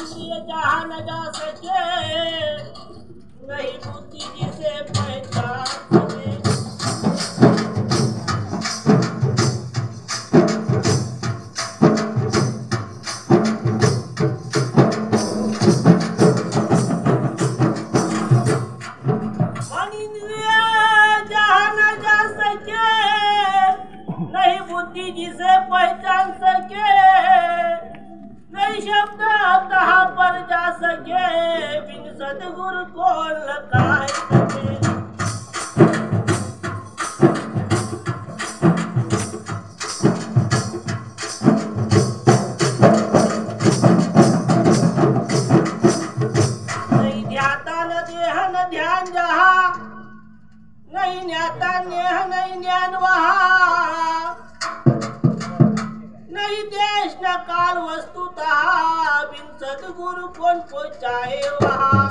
इंद्रिय जहाँ न जा सके, नहीं बुद्धि जिसे पहचान सके। मन इंद्रिय जहाँ न जा सके, नहीं बुद्धि जिसे पहचान सके, नहीं शब्द कहाँ पर जा सके, बिन सदगुरु को लगाए सके। नहीं ध्याता न देह न ध्यान जहाँ, नहीं न्याता नेह नहीं ज्ञान वहाँ, नहीं देश न काल वस्तुतः, बिन सदगुरु कौन पहुँचाए वहाँ।